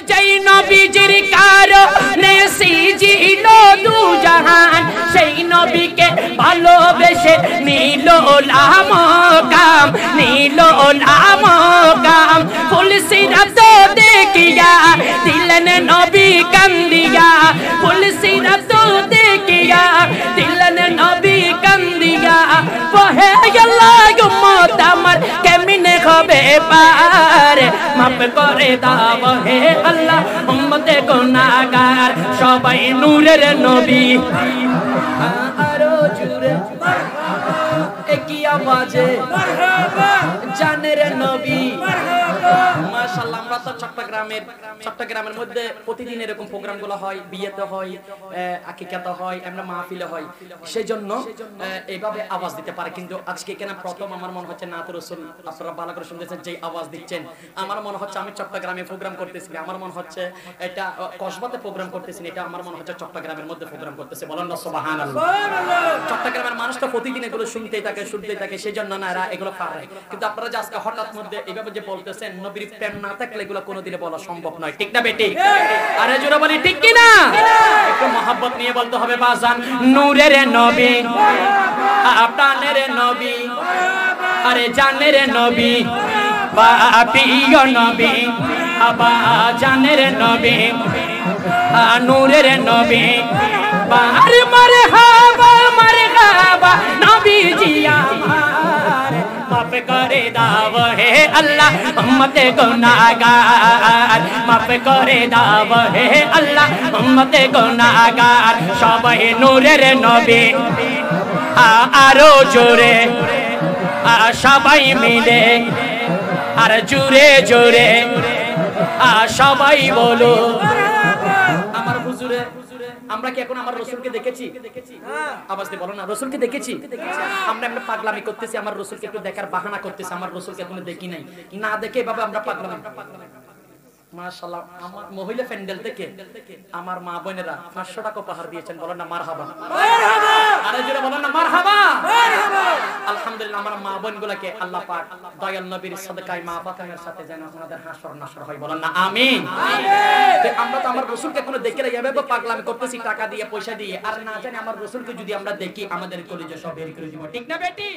যেই নবীজির কারণে সিজিল দু জাহান সেই নবীকে ভালোবেসে নীল লামকাম নীল লামকাম ফুলসিরাত দেখিয়া দিলেন নবী কান্দিয়া ফুলসিরাত দেখিয়া দিলেন নবী কান্দিয়া ওহে আল্লাহ উম্মত আমার কেমনে হবে পার মাফ করে দাও হে আল্লাহ উম্মতে গুনাহগার সবাই নূরের নবী আরো জোরে একই আওয়াজে জানের নবী মাশাআল্লাহ। আমরা তো চট্টগ্রামের মধ্যে প্রতিদিন এরকম প্রোগ্রামগুলো হয়, বিয়েতে হয়, আকিকাতে হয়, আমরা মাহফিলে হয়, সেজন্য এইভাবে আওয়াজ দিতে পারে। কিন্তু আজকে কেন প্রথম আমার মনে হচ্ছে নাত রাসূল আপনারা ভালো করে শুনতেছেন যে আওয়াজ দিচ্ছেন, আমার মনে হচ্ছে আমি চট্টগ্রামে প্রোগ্রাম করতেছি, আমার মনে হচ্ছে এটা কসবাতে প্রোগ্রাম করতেছি, এটা আমার মনে হচ্ছে চট্টগ্রামের মধ্যে প্রোগ্রাম করতেছে। বলেন না সুবহানাল্লাহ। চট্টগ্রামের মানুষ তো প্রতিদিন এগুলো শুনতেই থাকে সেজন্য না এরা এগুলো পারে। কিন্তু আপনারা যে আজকে হঠাৎ মধ্যে এইভাবে যে বলতেছেন নবীর প্রেম না থাকলে এগুলো কোনোদিনই বলা সম্ভব নয়, ঠিক না বেটি? আরে জোরে বলি ঠিক কি না? একটু মহব্বত নিয়ে বলতে হবে বাজান নূরের নবী আপনার নবী আরে জানের নবী বাপিও নবী আবা জানের নবী নূরের নবী আরে মারহাবা নবীজি আমার মাফ করে দাও হে আল্লাহ উম্মতে গুনাহগার মাফ করে দাও হে আল্লাহ উম্মতে গুনাহগার সবাই নূরের নবী আরো জোরে সবাই মিলে আর জোরে জোরে সবাই বলো আমার হুজুরে আমরা কি এখন আমার রাসূলকে দেখেছি? আওয়াজ দিয়ে বলো না রাসূলকে দেখেছি? আমরা এমনি পাগলামি করতেছি, আমার রাসূলকে একটু দেখার বাহানা করতেছি, আমার রাসূলকে এখনো দেখি নাই, না দেখে এভাবে আমরা পাগলামি। মাশাআল্লাহ আমার মহিলা প্যান্ডেল থেকে আমার মা বোনেরা 500 টাকা উপহার দিয়েছেন, বলেন না মারহাবা মারহাবা। আরে জোরে বলেন না মারহাবা মারহাবা। আলহামদুলিল্লাহ আমার মা বোনগুলোকে আল্লাহ পাক দয়াল নবীর সাদকায় মা ফাতেমার সাথে যেন আপনাদের হাসর নাসর হয়, বলেন না আমিন আমিন। আমরা তো আমার রাসূলকে কোনো দেখে না এভাবে পাগলামি করতেছি টাকা দিয়ে পয়সা দিয়ে, আর না জানি আমার রাসূলকে যদি আমরা দেখি আমাদের কলিজা সব বের করে দিব, ঠিক না বেটি?